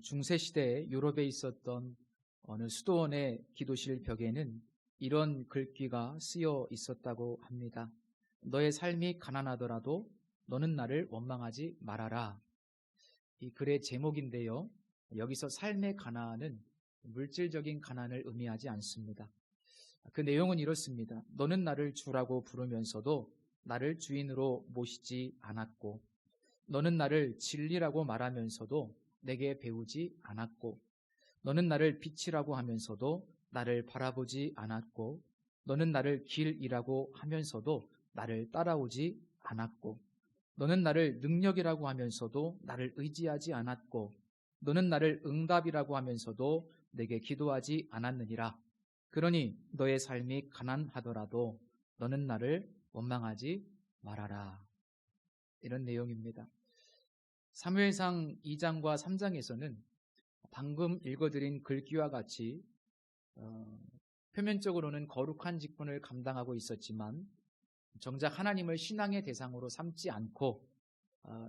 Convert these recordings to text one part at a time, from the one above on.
중세시대 유럽에 있었던 어느 수도원의 기도실 벽에는 이런 글귀가 쓰여 있었다고 합니다. 너의 삶이 가난하더라도 너는 나를 원망하지 말아라. 이 글의 제목인데요. 여기서 삶의 가난은 물질적인 가난을 의미하지 않습니다. 그 내용은 이렇습니다. 너는 나를 주라고 부르면서도 나를 주인으로 모시지 않았고, 너는 나를 진리라고 말하면서도 내게 배우지 않았고, 너는 나를 빛이라고 하면서도 나를 바라보지 않았고, 너는 나를 길이라고 하면서도 나를 따라오지 않았고, 너는 나를 능력이라고 하면서도 나를 의지하지 않았고, 너는 나를 응답이라고 하면서도 내게 기도하지 않았느니라. 그러니 너의 삶이 가난하더라도 너는 나를 원망하지 말아라. 이런 내용입니다. 사무엘상 2장과 3장에서는 방금 읽어드린 글귀와 같이 표면적으로는 거룩한 직분을 감당하고 있었지만 정작 하나님을 신앙의 대상으로 삼지 않고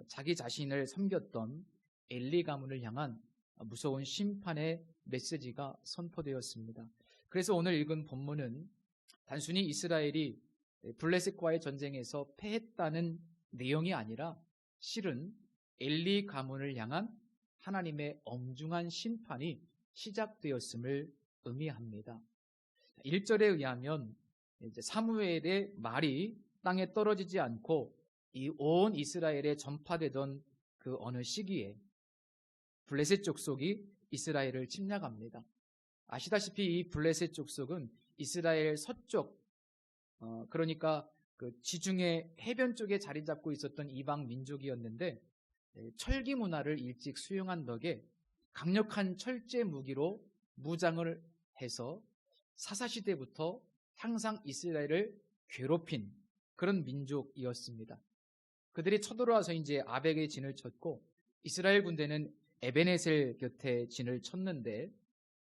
자기 자신을 섬겼던 엘리 가문을 향한 무서운 심판의 메시지가 선포되었습니다. 그래서 오늘 읽은 본문은 단순히 이스라엘이 블레셋과의 전쟁에서 패했다는 내용이 아니라 실은 엘리 가문을 향한 하나님의 엄중한 심판이 시작되었음을 의미합니다. 1절에 의하면 사무엘의 말이 땅에 떨어지지 않고 이 온 이스라엘에 전파되던 그 어느 시기에 블레셋 족속이 이스라엘을 침략합니다. 아시다시피 이 블레셋 족속은 이스라엘 서쪽, 그러니까 그 지중해 해변 쪽에 자리 잡고 있었던 이방 민족이었는데 철기 문화를 일찍 수용한 덕에 강력한 철제 무기로 무장을 해서 사사시대부터 항상 이스라엘을 괴롭힌 그런 민족이었습니다. 그들이 쳐들어와서 이제 아벡에 진을 쳤고 이스라엘 군대는 에벤에셀 곁에 진을 쳤는데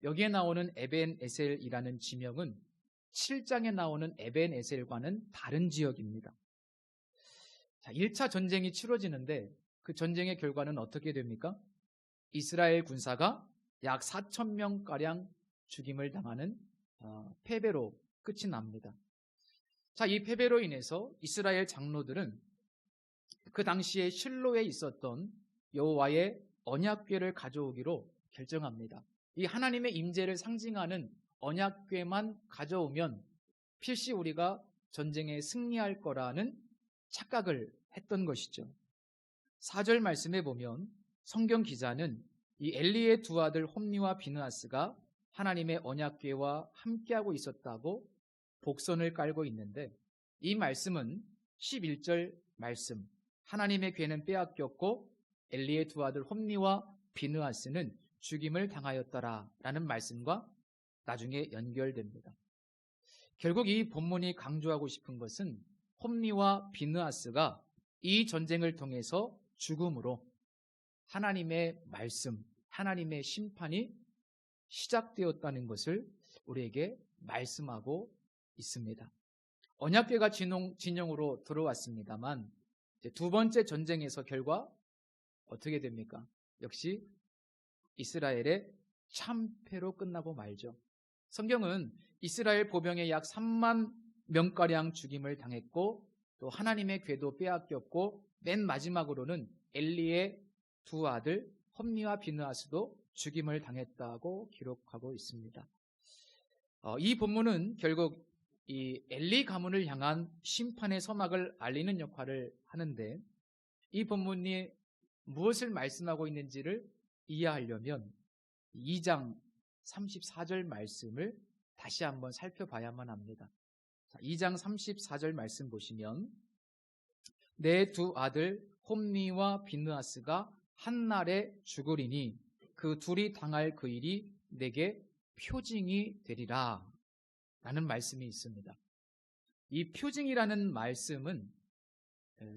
여기에 나오는 에벤에셀이라는 지명은 7장에 나오는 에벤에셀과는 다른 지역입니다. 자, 1차 전쟁이 치러지는데 그 전쟁의 결과는 어떻게 됩니까? 이스라엘 군사가 약 4,000명가량 죽임을 당하는 패배로 끝이 납니다. 자, 이 패배로 인해서 이스라엘 장로들은 그 당시에 실로에 있었던 여호와의 언약궤를 가져오기로 결정합니다. 이 하나님의 임재를 상징하는 언약궤만 가져오면 필시 우리가 전쟁에 승리할 거라는 착각을 했던 것이죠. 4절 말씀에 보면 성경 기자는 이 엘리의 두 아들 홈니와 비느하스가 하나님의 언약궤와 함께하고 있었다고 복선을 깔고 있는데 이 말씀은 11절 말씀, 하나님의 궤는 빼앗겼고 엘리의 두 아들 홈니와 비느하스는 죽임을 당하였더라 라는 말씀과 나중에 연결됩니다. 결국 이 본문이 강조하고 싶은 것은 홈니와 비느하스가 이 전쟁을 통해서 죽음으로 하나님의 말씀, 하나님의 심판이 시작되었다는 것을 우리에게 말씀하고 있습니다. 언약궤가 진영으로 들어왔습니다만 두 번째 전쟁에서 결과 어떻게 됩니까? 역시 이스라엘의 참패로 끝나고 말죠. 성경은 이스라엘 보병의 약 3만 명가량 죽임을 당했고 또 하나님의 궤도 빼앗겼고 맨 마지막으로는 엘리의 두 아들 홈니와 비느하스도 죽임을 당했다고 기록하고 있습니다. 이 본문은 결국 이 엘리 가문을 향한 심판의 서막을 알리는 역할을 하는데 이 본문이 무엇을 말씀하고 있는지를 이해하려면 2장 34절 말씀을 다시 한번 살펴봐야만 합니다. 2장 34절 말씀 보시면 내 두 아들 홈니와 비느하스가 한날에 죽으리니 그 둘이 당할 그 일이 내게 표징이 되리라 라는 말씀이 있습니다. 이 표징이라는 말씀은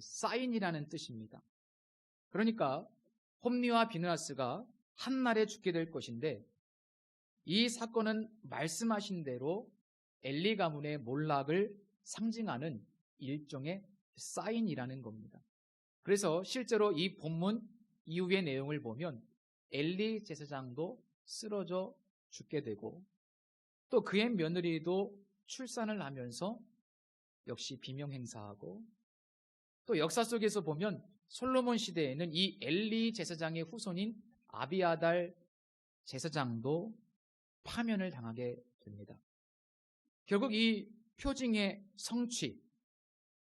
사인이라는 뜻입니다. 그러니까 홈니와 비느하스가 한날에 죽게 될 것인데 이 사건은 말씀하신 대로 엘리 가문의 몰락을 상징하는 일종의 사인이라는 겁니다. 그래서 실제로 이 본문 이후의 내용을 보면 엘리 제사장도 쓰러져 죽게 되고 또 그의 며느리도 출산을 하면서 역시 비명행사하고 또 역사 속에서 보면 솔로몬 시대에는 이 엘리 제사장의 후손인 아비아달 제사장도 파면을 당하게 됩니다. 결국 이 표징의 성취,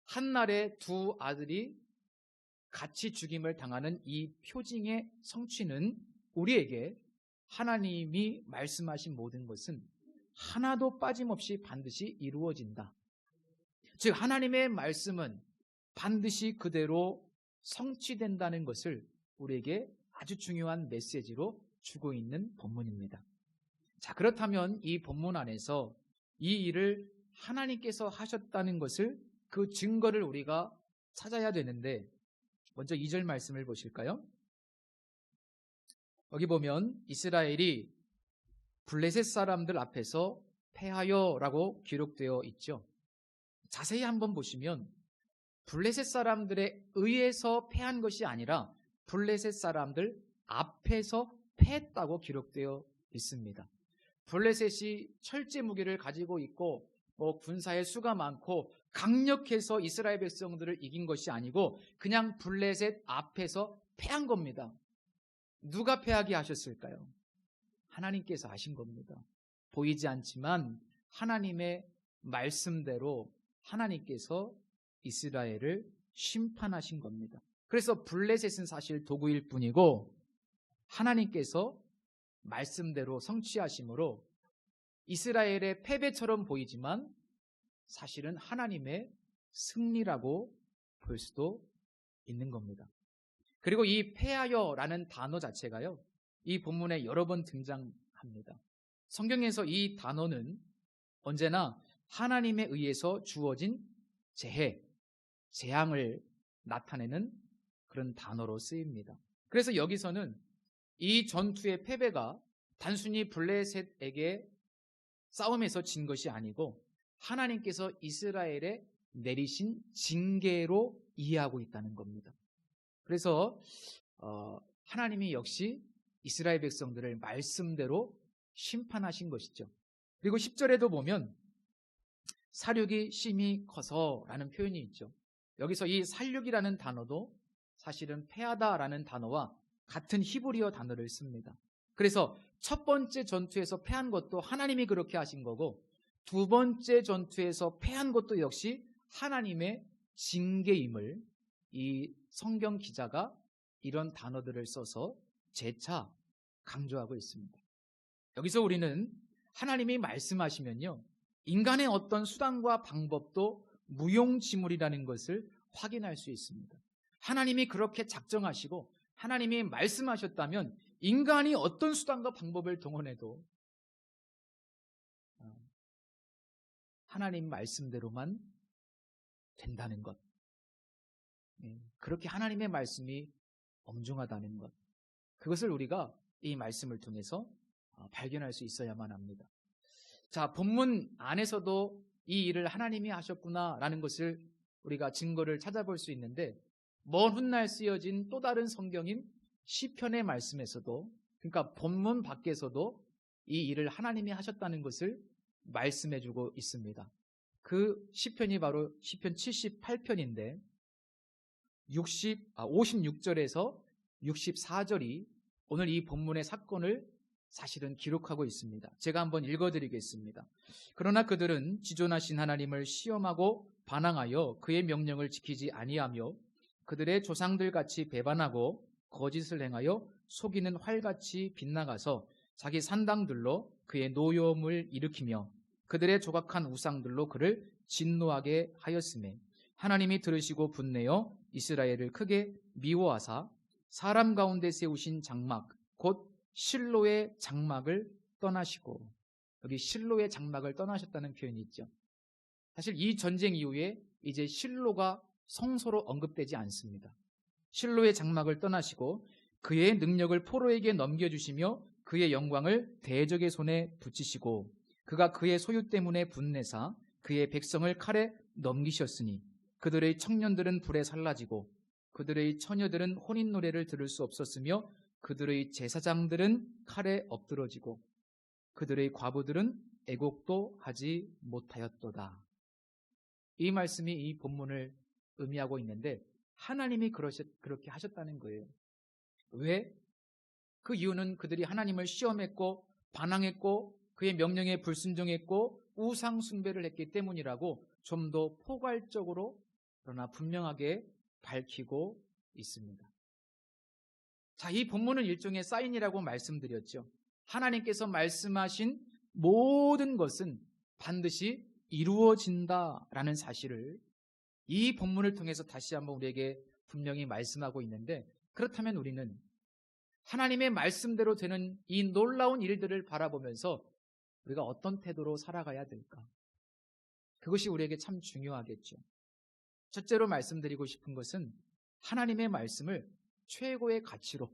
한날에 두 아들이 같이 죽임을 당하는 이 표징의 성취는 우리에게 하나님이 말씀하신 모든 것은 하나도 빠짐없이 반드시 이루어진다. 즉 하나님의 말씀은 반드시 그대로 성취된다는 것을 우리에게 아주 중요한 메시지로 주고 있는 본문입니다. 자, 그렇다면 이 본문 안에서 이 일을 하나님께서 하셨다는 것을 그 증거를 우리가 찾아야 되는데 먼저 2절 말씀을 보실까요? 여기 보면 이스라엘이 블레셋 사람들 앞에서 패하여라고 기록되어 있죠. 자세히 한번 보시면 블레셋 사람들에 의해서 패한 것이 아니라 블레셋 사람들 앞에서 패했다고 기록되어 있습니다. 블레셋이 철제 무기를 가지고 있고 군사의 수가 많고 강력해서 이스라엘 백성들을 이긴 것이 아니고 그냥 블레셋 앞에서 패한 겁니다. 누가 패하게 하셨을까요? 하나님께서 하신 겁니다. 보이지 않지만 하나님의 말씀대로 하나님께서 이스라엘을 심판하신 겁니다. 그래서 블레셋은 사실 도구일 뿐이고 하나님께서 말씀대로 성취하심으로 이스라엘의 패배처럼 보이지만 사실은 하나님의 승리라고 볼 수도 있는 겁니다. 그리고 이 패하여라는 단어 자체가요, 이 본문에 여러 번 등장합니다. 성경에서 이 단어는 언제나 하나님에 의해서 주어진 재앙을 나타내는 그런 단어로 쓰입니다. 그래서 여기서는 이 전투의 패배가 단순히 블레셋에게 싸움에서 진 것이 아니고 하나님께서 이스라엘에 내리신 징계로 이해하고 있다는 겁니다. 그래서 하나님이 역시 이스라엘 백성들을 말씀대로 심판하신 것이죠. 그리고 10절에도 보면 살육이 심히 커서라는 표현이 있죠. 여기서 이 살육이라는 단어도 사실은 패하다라는 단어와 같은 히브리어 단어를 씁니다. 그래서 첫 번째 전투에서 패한 것도 하나님이 그렇게 하신 거고 두 번째 전투에서 패한 것도 역시 하나님의 징계임을 이 성경 기자가 이런 단어들을 써서 재차 강조하고 있습니다. 여기서 우리는 하나님이 말씀하시면요, 인간의 어떤 수단과 방법도 무용지물이라는 것을 확인할 수 있습니다. 하나님이 그렇게 작정하시고 하나님이 말씀하셨다면 인간이 어떤 수단과 방법을 동원해도 하나님 말씀대로만 된다는 것, 그렇게 하나님의 말씀이 엄중하다는 것, 그것을 우리가 이 말씀을 통해서 발견할 수 있어야만 합니다. 자, 본문 안에서도 이 일을 하나님이 하셨구나라는 것을 우리가 증거를 찾아볼 수 있는데 먼 훗날 쓰여진 또 다른 성경인 시편의 말씀에서도, 그러니까 본문 밖에서도 이 일을 하나님이 하셨다는 것을 말씀해주고 있습니다. 그 시편이 바로 시편 78편인데 56절에서 64절이 오늘 이 본문의 사건을 사실은 기록하고 있습니다. 제가 한번 읽어드리겠습니다. 그러나 그들은 지존하신 하나님을 시험하고 반항하여 그의 명령을 지키지 아니하며 그들의 조상들같이 배반하고 거짓을 행하여 속이는 활같이 빗나가서 자기 산당들로 그의 노여움을 일으키며 그들의 조각한 우상들로 그를 진노하게 하였으매 하나님이 들으시고 분내어 이스라엘을 크게 미워하사 사람 가운데 세우신 장막 곧 실로의 장막을 떠나시고, 여기 실로의 장막을 떠나셨다는 표현이 있죠. 사실 이 전쟁 이후에 이제 실로가 성소로 언급되지 않습니다. 실로의 장막을 떠나시고 그의 능력을 포로에게 넘겨주시며 그의 영광을 대적의 손에 붙이시고 그가 그의 소유 때문에 분내사 그의 백성을 칼에 넘기셨으니 그들의 청년들은 불에 살라지고 그들의 처녀들은 혼인 노래를 들을 수 없었으며 그들의 제사장들은 칼에 엎드러지고 그들의 과부들은 애곡도 하지 못하였도다. 이 말씀이 이 본문을 의미하고 있는데 하나님이 그렇게 하셨다는 거예요. 왜? 그 이유는 그들이 하나님을 시험했고 반항했고 그의 명령에 불순종했고 우상 숭배를 했기 때문이라고 좀 더 포괄적으로 그러나 분명하게 밝히고 있습니다. 자, 이 본문은 일종의 사인이라고 말씀드렸죠. 하나님께서 말씀하신 모든 것은 반드시 이루어진다라는 사실을 이 본문을 통해서 다시 한번 우리에게 분명히 말씀하고 있는데, 그렇다면 우리는 하나님의 말씀대로 되는 이 놀라운 일들을 바라보면서 우리가 어떤 태도로 살아가야 될까? 그것이 우리에게 참 중요하겠죠. 첫째로 말씀드리고 싶은 것은 하나님의 말씀을 최고의 가치로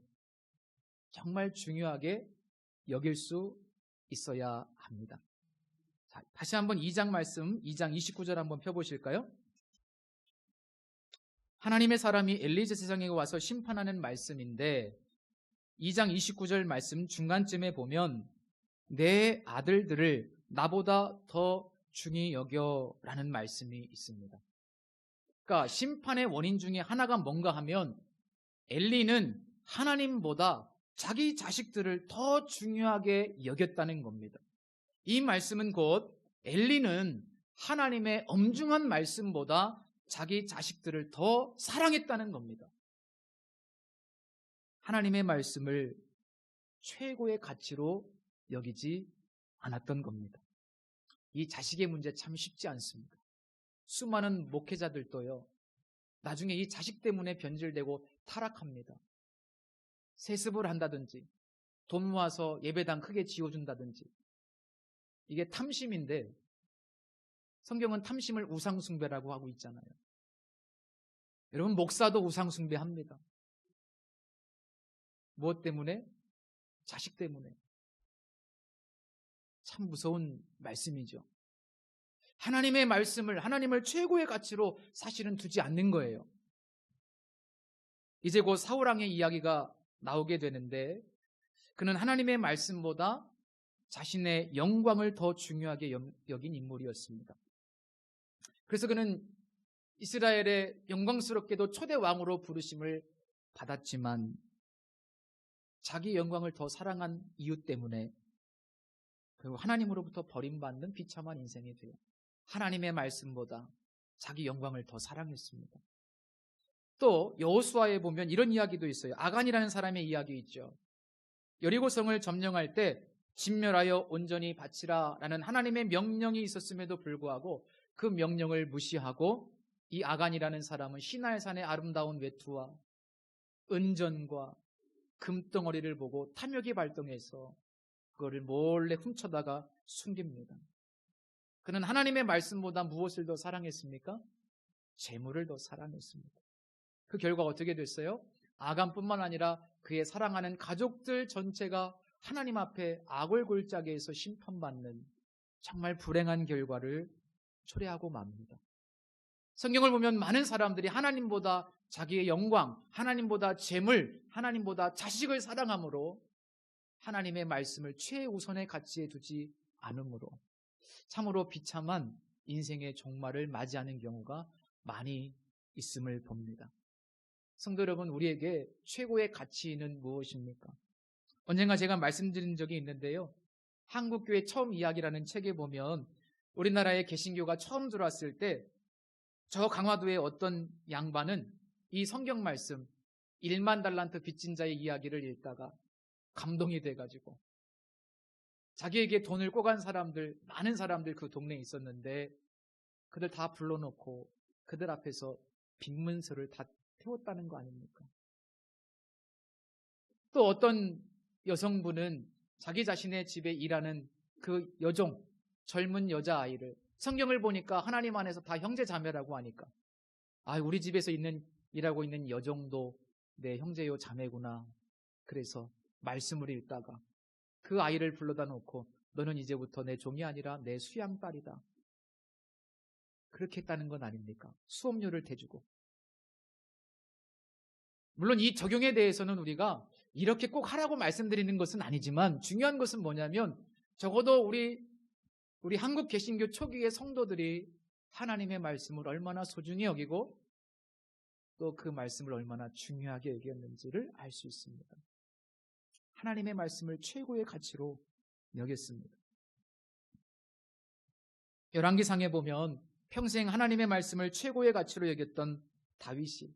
정말 중요하게 여길 수 있어야 합니다. 자, 다시 한번 2장 말씀, 2장 29절 한번 펴보실까요? 하나님의 사람이 엘리제 세상에 와서 심판하는 말씀인데 2장 29절 말씀 중간쯤에 보면 내 아들들을 나보다 더 중히 여겨라는 말씀이 있습니다. 그러니까 심판의 원인 중에 하나가 뭔가 하면 엘리는 하나님보다 자기 자식들을 더 중요하게 여겼다는 겁니다. 이 말씀은 곧 엘리는 하나님의 엄중한 말씀보다 자기 자식들을 더 사랑했다는 겁니다. 하나님의 말씀을 최고의 가치로 여기지 않았던 겁니다. 이 자식의 문제 참 쉽지 않습니다. 수많은 목회자들도요, 나중에 이 자식 때문에 변질되고 타락합니다. 세습을 한다든지 돈 모아서 예배당 크게 지어준다든지, 이게 탐심인데 성경은 탐심을 우상숭배라고 하고 있잖아요. 여러분, 목사도 우상숭배합니다. 무엇 때문에? 자식 때문에. 참 무서운 말씀이죠. 하나님의 말씀을, 하나님을 최고의 가치로 사실은 두지 않는 거예요. 이제 곧 사울왕의 이야기가 나오게 되는데 그는 하나님의 말씀보다 자신의 영광을 더 중요하게 여긴 인물이었습니다. 그래서 그는 이스라엘의 영광스럽게도 초대 왕으로 부르심을 받았지만 자기 영광을 더 사랑한 이유 때문에 그리고 하나님으로부터 버림받는 비참한 인생이 돼요. 하나님의 말씀보다 자기 영광을 더 사랑했습니다. 또 여호수아에 보면 이런 이야기도 있어요. 아간이라는 사람의 이야기 있죠. 여리고성을 점령할 때 진멸하여 온전히 바치라 라는 하나님의 명령이 있었음에도 불구하고 그 명령을 무시하고 이 아간이라는 사람은 시날산의 아름다운 외투와 은전과 금덩어리를 보고 탐욕이 발동해서 그거를 몰래 훔쳐다가 숨깁니다. 그는 하나님의 말씀보다 무엇을 더 사랑했습니까? 재물을 더 사랑했습니다. 그 결과 어떻게 됐어요? 아간뿐만 아니라 그의 사랑하는 가족들 전체가 하나님 앞에 악월골짜기에서 심판받는 정말 불행한 결과를 초래하고 맙니다. 성경을 보면 많은 사람들이 하나님보다 자기의 영광, 하나님보다 재물, 하나님보다 자식을 사랑함으로 하나님의 말씀을 최우선의 가치에 두지 않으므로 참으로 비참한 인생의 종말을 맞이하는 경우가 많이 있음을 봅니다. 성도 여러분, 우리에게 최고의 가치는 무엇입니까? 언젠가 제가 말씀드린 적이 있는데요. 한국교회 처음 이야기라는 책에 보면 우리나라에 개신교가 처음 들어왔을 때 저 강화도의 어떤 양반은 이 성경 말씀 1만 달란트 빚진 자의 이야기를 읽다가 감동이 돼가지고 자기에게 돈을 꿔간 사람들, 많은 사람들 그 동네에 있었는데 그들 다 불러놓고 그들 앞에서 빅문서를 다 태웠다는 거 아닙니까? 또 어떤 여성분은 자기 자신의 집에 일하는 그 여종, 젊은 여자아이를 성경을 보니까 하나님 안에서 다 형제 자매라고 하니까 우리 집에서 일하고 있는 여종도 내 형제요 자매구나. 그래서 말씀을 읽다가 그 아이를 불러다 놓고 너는 이제부터 내 종이 아니라 내 수양딸이다. 그렇게 했다는 건 아닙니까? 수업료를 대주고. 물론 이 적용에 대해서는 우리가 이렇게 꼭 하라고 말씀드리는 것은 아니지만 중요한 것은 뭐냐면 적어도 우리 한국 개신교 초기의 성도들이 하나님의 말씀을 얼마나 소중히 여기고 또 그 말씀을 얼마나 중요하게 여겼는지를 알 수 있습니다. 하나님의 말씀을 최고의 가치로 여겼습니다. 열왕기상에 보면 평생 하나님의 말씀을 최고의 가치로 여겼던 다윗이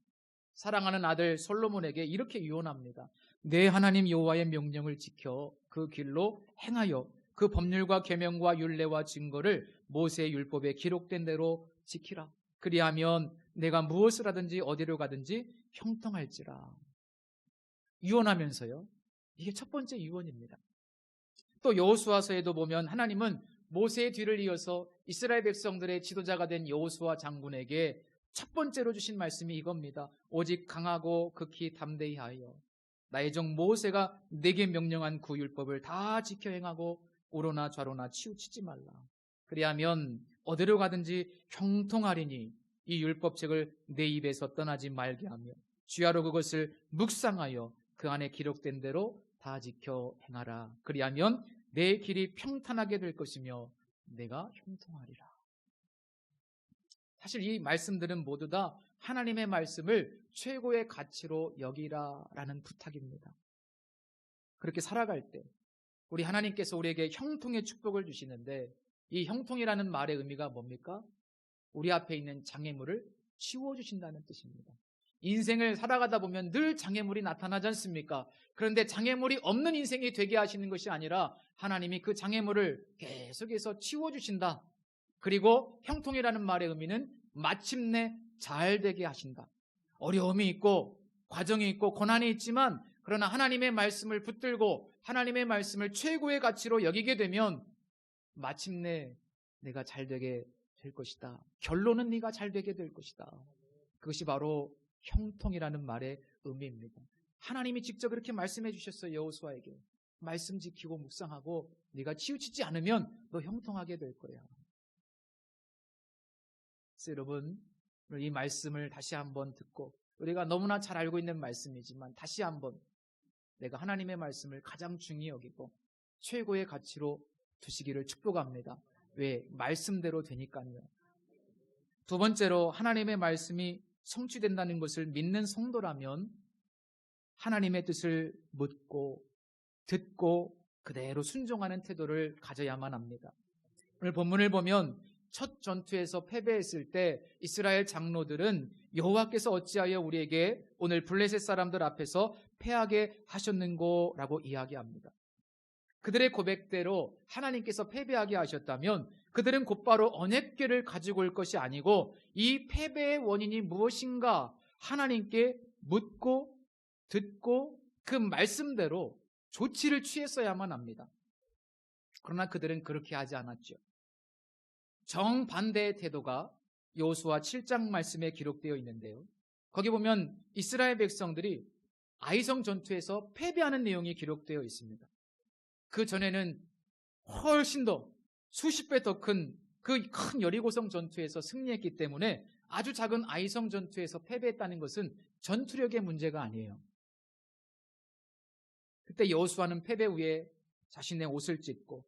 사랑하는 아들 솔로몬에게 이렇게 유언합니다. 내 하나님 여호와의 명령을 지켜 그 길로 행하여 그 법률과 계명과 율례와 증거를 모세의 율법에 기록된 대로 지키라. 그리하면 내가 무엇을 하든지 어디로 가든지 형통할지라. 유언하면서요. 이게 첫 번째 유언입니다. 또 여호수아서에도 보면 하나님은 모세의 뒤를 이어서 이스라엘 백성들의 지도자가 된 여호수아 장군에게 첫 번째로 주신 말씀이 이겁니다. 오직 강하고 극히 담대히 하여 나의 종 모세가 내게 명령한 그 율법을 다 지켜 행하고 우로나 좌로나 치우치지 말라. 그리하면 어디로 가든지 형통하리니 이 율법책을 내 입에서 떠나지 말게 하며 주야로 그것을 묵상하여 그 안에 기록된 대로 다 지켜 행하라. 그리하면 내 길이 평탄하게 될 것이며 내가 형통하리라. 사실 이 말씀들은 모두 다 하나님의 말씀을 최고의 가치로 여기라라는 부탁입니다. 그렇게 살아갈 때 우리 하나님께서 우리에게 형통의 축복을 주시는데 이 형통이라는 말의 의미가 뭡니까? 우리 앞에 있는 장애물을 치워주신다는 뜻입니다. 인생을 살아가다 보면 늘 장애물이 나타나지 않습니까? 그런데 장애물이 없는 인생이 되게 하시는 것이 아니라 하나님이 그 장애물을 계속해서 치워주신다. 그리고 형통이라는 말의 의미는 마침내 잘 되게 하신다. 어려움이 있고 과정이 있고 고난이 있지만 그러나 하나님의 말씀을 붙들고 하나님의 말씀을 최고의 가치로 여기게 되면 마침내 내가 잘 되게 될 것이다. 결론은 네가 잘 되게 될 것이다. 그것이 바로 형통이라는 말의 의미입니다. 하나님이 직접 그렇게 말씀해 주셨어요. 여호수아에게. 말씀 지키고 묵상하고 네가 치우치지 않으면 너 형통하게 될 거야. 그래서 여러분 이 말씀을 다시 한번 듣고 우리가 너무나 잘 알고 있는 말씀이지만 다시 한번 내가 하나님의 말씀을 가장 중히 여기고 최고의 가치로 두시기를 축복합니다. 왜? 말씀대로 되니까요. 두 번째로 하나님의 말씀이 성취된다는 것을 믿는 성도라면 하나님의 뜻을 묻고 듣고 그대로 순종하는 태도를 가져야만 합니다. 오늘 본문을 보면 첫 전투에서 패배했을 때 이스라엘 장로들은 여호와께서 어찌하여 우리에게 오늘 블레셋 사람들 앞에서 패하게 하셨는고라고 이야기합니다. 그들의 고백대로 하나님께서 패배하게 하셨다면 그들은 곧바로 언약궤를 가지고 올 것이 아니고 이 패배의 원인이 무엇인가 하나님께 묻고 듣고 그 말씀대로 조치를 취했어야만 합니다. 그러나 그들은 그렇게 하지 않았죠. 정반대의 태도가 여호수아 7장 말씀에 기록되어 있는데요. 거기 보면 이스라엘 백성들이 아이성 전투에서 패배하는 내용이 기록되어 있습니다. 그 전에는 훨씬 더 수십 배 더 큰 그 큰 여리고성 전투에서 승리했기 때문에 아주 작은 아이성 전투에서 패배했다는 것은 전투력의 문제가 아니에요. 그때 여호수아는 패배 후에 자신의 옷을 찢고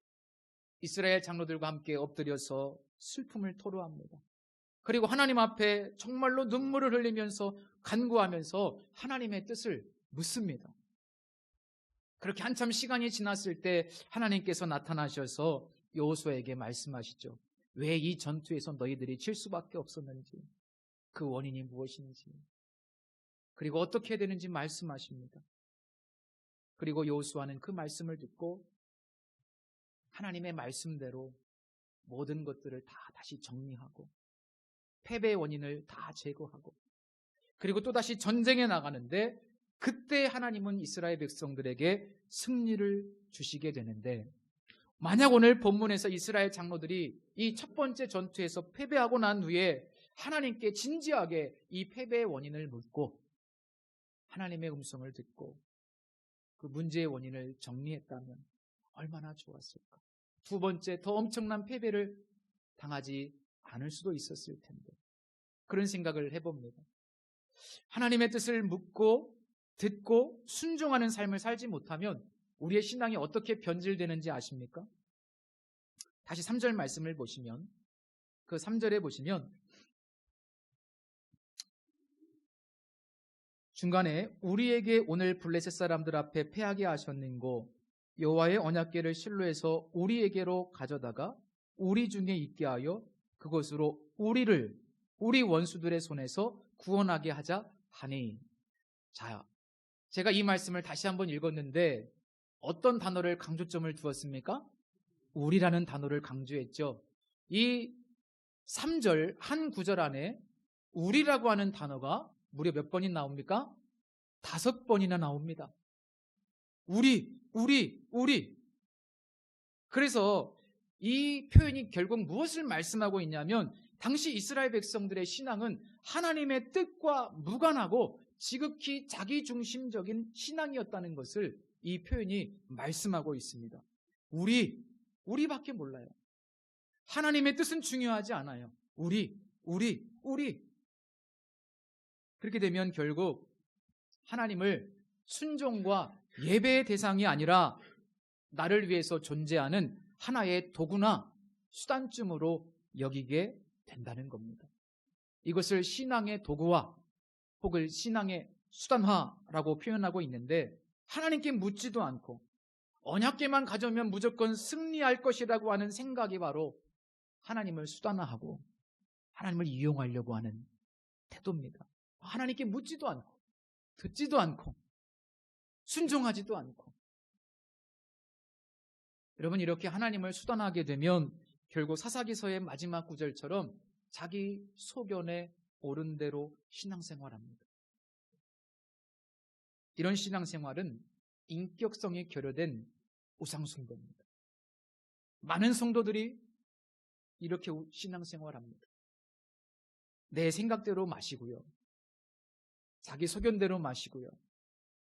이스라엘 장로들과 함께 엎드려서 슬픔을 토로합니다. 그리고 하나님 앞에 정말로 눈물을 흘리면서 간구하면서 하나님의 뜻을 묻습니다. 그렇게 한참 시간이 지났을 때 하나님께서 나타나셔서 여호수아에게 말씀하시죠. 왜 이 전투에서 너희들이 질 수밖에 없었는지, 그 원인이 무엇인지, 그리고 어떻게 해야 되는지 말씀하십니다. 그리고 여호수아는 그 말씀을 듣고 하나님의 말씀대로 모든 것들을 다 다시 정리하고 패배의 원인을 다 제거하고 그리고 또다시 전쟁에 나가는데 그때 하나님은 이스라엘 백성들에게 승리를 주시게 되는데 만약 오늘 본문에서 이스라엘 장로들이 이 첫 번째 전투에서 패배하고 난 후에 하나님께 진지하게 이 패배의 원인을 묻고 하나님의 음성을 듣고 그 문제의 원인을 정리했다면 얼마나 좋았을까. 두 번째 더 엄청난 패배를 당하지 않을 수도 있었을 텐데 그런 생각을 해봅니다. 하나님의 뜻을 묻고 듣고 순종하는 삶을 살지 못하면 우리의 신앙이 어떻게 변질되는지 아십니까? 다시 3절 말씀을 보시면, 그 3절에 보시면 중간에 우리에게 오늘 블레셋 사람들 앞에 패하게 하셨는고 여호와의 언약궤를 실로에서 우리에게로 가져다가 우리 중에 있게 하여 그것으로 우리를 우리 원수들의 손에서 구원하게 하자 하니. 자, 제가 이 말씀을 다시 한번 읽었는데 어떤 단어를 강조점을 두었습니까? 우리라는 단어를 강조했죠. 이 3절 한 구절 안에 우리라고 하는 단어가 무려 몇 번이 나옵니까? 5번이나 나옵니다. 우리. 그래서 이 표현이 결국 무엇을 말씀하고 있냐면 당시 이스라엘 백성들의 신앙은 하나님의 뜻과 무관하고 지극히 자기중심적인 신앙이었다는 것을 이 표현이 말씀하고 있습니다. 우리밖에 몰라요. 하나님의 뜻은 중요하지 않아요. 우리. 그렇게 되면 결국 하나님을 순종과 예배의 대상이 아니라 나를 위해서 존재하는 하나의 도구나 수단쯤으로 여기게 된다는 겁니다. 이것을 신앙의 도구화 혹은 신앙의 수단화라고 표현하고 있는데 하나님께 묻지도 않고 언약궤만 가져오면 무조건 승리할 것이라고 하는 생각이 바로 하나님을 수단화하고 하나님을 이용하려고 하는 태도입니다. 하나님께 묻지도 않고 듣지도 않고 순종하지도 않고. 여러분, 이렇게 하나님을 수단화하게 되면 결국 사사기서의 마지막 구절처럼 자기 소견에 옳은 대로 신앙생활합니다. 이런 신앙생활은 인격성이 결여된 우상숭배입니다. 많은 성도들이 이렇게 신앙생활합니다. 내 생각대로 마시고요. 자기 소견대로 마시고요.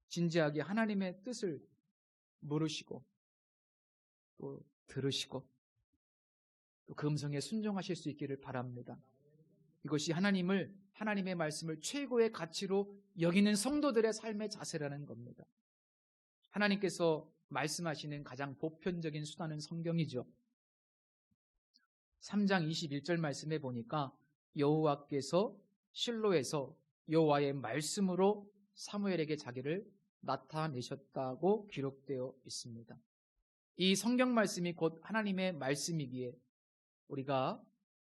진지하게 하나님의 뜻을 모르시고 또 들으시고 또 그 음성에 순종하실 수 있기를 바랍니다. 이것이 하나님의 말씀을 최고의 가치로 여기는 성도들의 삶의 자세라는 겁니다. 하나님께서 말씀하시는 가장 보편적인 수단은 성경이죠. 3장 21절 말씀에 보니까 여호와께서 실로에서 여호와의 말씀으로 사무엘에게 자기를 나타내셨다고 기록되어 있습니다. 이 성경 말씀이 곧 하나님의 말씀이기에 우리가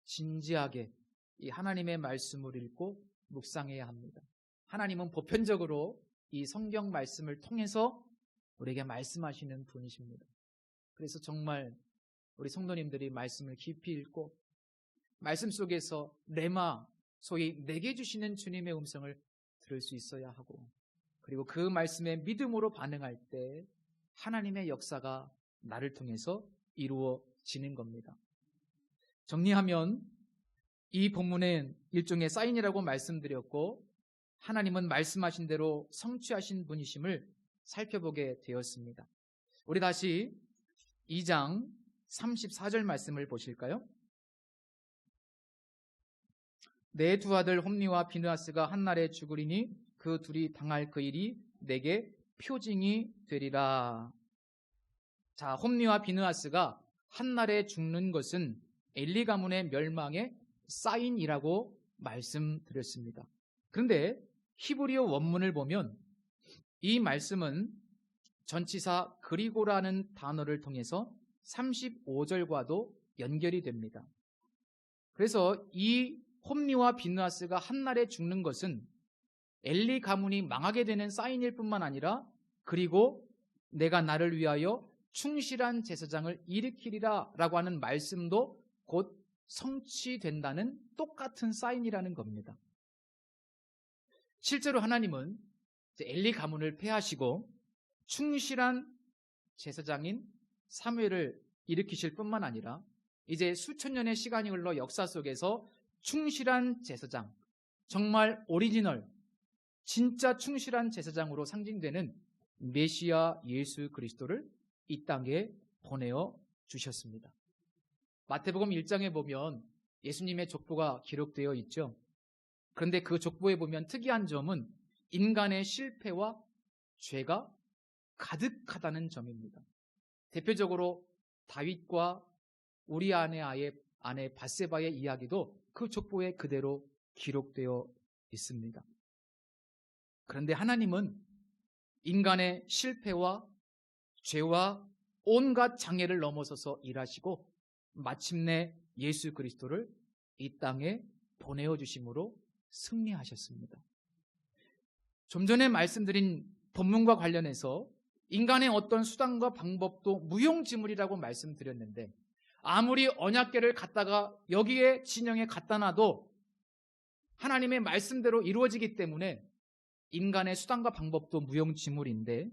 진지하게 이 하나님의 말씀을 읽고 묵상해야 합니다. 하나님은 보편적으로 이 성경 말씀을 통해서 우리에게 말씀하시는 분이십니다. 그래서 정말 우리 성도님들이 말씀을 깊이 읽고 말씀 속에서 레마, 소위 내게 주시는 주님의 음성을 들을 수 있어야 하고, 그리고 그 말씀에 믿음으로 반응할 때 하나님의 역사가 나를 통해서 이루어지는 겁니다. 정리하면 이 본문은 일종의 사인이라고 말씀드렸고 하나님은 말씀하신 대로 성취하신 분이심을 살펴보게 되었습니다. 우리 다시 2장 34절 말씀을 보실까요? 내 두 아들 홈니와 비느하스가 한날에 죽으리니 그 둘이 당할 그 일이 내게 표징이 되리라. 자, 홈니와 비느하스가 한날에 죽는 것은 엘리 가문의 멸망의 사인이라고 말씀드렸습니다. 그런데 히브리어 원문을 보면 이 말씀은 전치사 그리고라는 단어를 통해서 35절과도 연결이 됩니다. 그래서 이 홈니와 비느하스가 한날에 죽는 것은 엘리 가문이 망하게 되는 사인일 뿐만 아니라 그리고 내가 나를 위하여 충실한 제사장을 일으키리라 라고 하는 말씀도 곧 성취된다는 똑같은 사인이라는 겁니다. 실제로 하나님은 엘리 가문을 폐하시고 충실한 제사장인 사무엘을 일으키실 뿐만 아니라 이제 수천 년의 시간이 흘러 역사 속에서 충실한 제사장, 정말 오리지널, 진짜 충실한 제사장으로 상징되는 메시아 예수 그리스도를 이 땅에 보내어 주셨습니다. 마태복음 1장에 보면 예수님의 족보가 기록되어 있죠. 그런데 그 족보에 보면 특이한 점은 인간의 실패와 죄가 가득하다는 점입니다. 대표적으로 다윗과 우리아의 아내 밧세바의 이야기도 그 족보에 그대로 기록되어 있습니다. 그런데 하나님은 인간의 실패와 죄와 온갖 장애를 넘어서서 일하시고 마침내 예수 그리스도를 이 땅에 보내어 주심으로 승리하셨습니다. 좀 전에 말씀드린 본문과 관련해서 인간의 어떤 수단과 방법도 무용지물이라고 말씀드렸는데, 아무리 언약궤를 갖다가 여기에 진영에 갖다 놔도 하나님의 말씀대로 이루어지기 때문에 인간의 수단과 방법도 무용지물인데,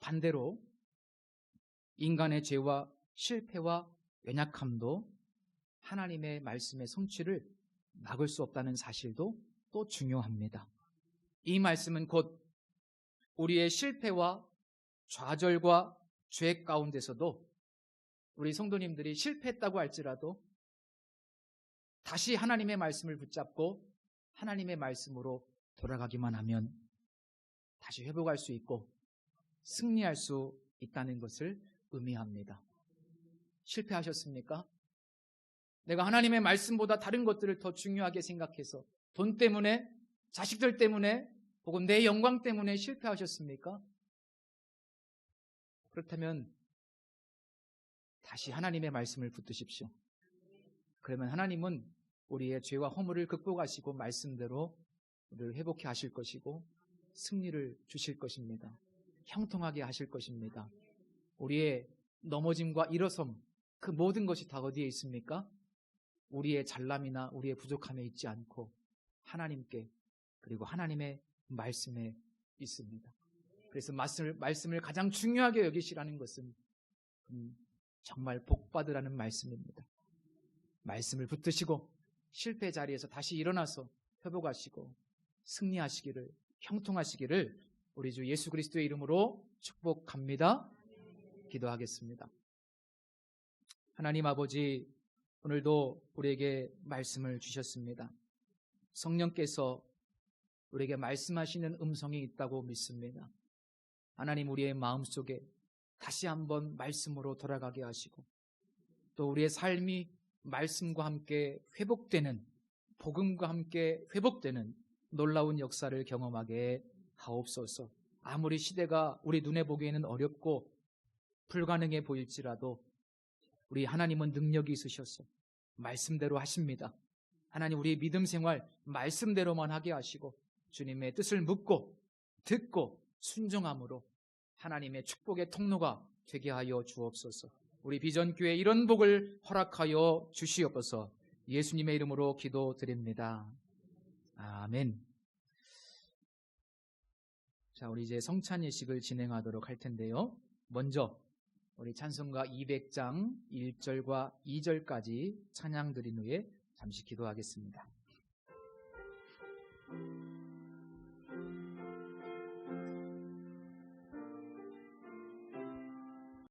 반대로 인간의 죄와 실패와 연약함도 하나님의 말씀의 성취를 막을 수 없다는 사실도 또 중요합니다. 이 말씀은 곧 우리의 실패와 좌절과 죄 가운데서도 우리 성도님들이 실패했다고 할지라도 다시 하나님의 말씀을 붙잡고 하나님의 말씀으로 돌아가기만 하면 다시 회복할 수 있고 승리할 수 있다는 것을 의미합니다. 실패하셨습니까? 내가 하나님의 말씀보다 다른 것들을 더 중요하게 생각해서 돈 때문에, 자식들 때문에, 혹은 내 영광 때문에 실패하셨습니까? 그렇다면 다시 하나님의 말씀을 붙드십시오. 그러면 하나님은 우리의 죄와 허물을 극복하시고 말씀대로 우리를 회복해 하실 것이고 승리를 주실 것입니다. 형통하게 하실 것입니다. 우리의 넘어짐과 일어섬, 그 모든 것이 다 어디에 있습니까? 우리의 잘남이나 우리의 부족함에 있지 않고 하나님께, 그리고 하나님의 말씀에 있습니다. 그래서 말씀을 가장 중요하게 여기시라는 것은 정말 복받으라는 말씀입니다. 말씀을 붙드시고 실패 자리에서 다시 일어나서 회복하시고 승리하시기를, 형통하시기를 우리 주 예수 그리스도의 이름으로 축복합니다. 기도하겠습니다. 하나님 아버지, 오늘도 우리에게 말씀을 주셨습니다. 성령께서 우리에게 말씀하시는 음성이 있다고 믿습니다. 하나님, 우리의 마음속에 다시 한번 말씀으로 돌아가게 하시고 또 우리의 삶이 말씀과 함께 회복되는, 복음과 함께 회복되는 놀라운 역사를 경험하게 하옵소서. 아무리 시대가 우리 눈에 보기에는 어렵고 불가능해 보일지라도 우리 하나님은 능력이 있으셔서 말씀대로 하십니다. 하나님, 우리의 믿음 생활 말씀대로만 하게 하시고 주님의 뜻을 묻고 듣고 순종함으로 하나님의 축복의 통로가 되게 하여 주옵소서. 우리 비전교회 이런 복을 허락하여 주시옵소서. 예수님의 이름으로 기도드립니다. 아멘. 자, 우리 이제 성찬 예식을 진행하도록 할 텐데요. 먼저 우리 찬송가 200장 1절과 2절까지 찬양 드린 후에 잠시 기도하겠습니다.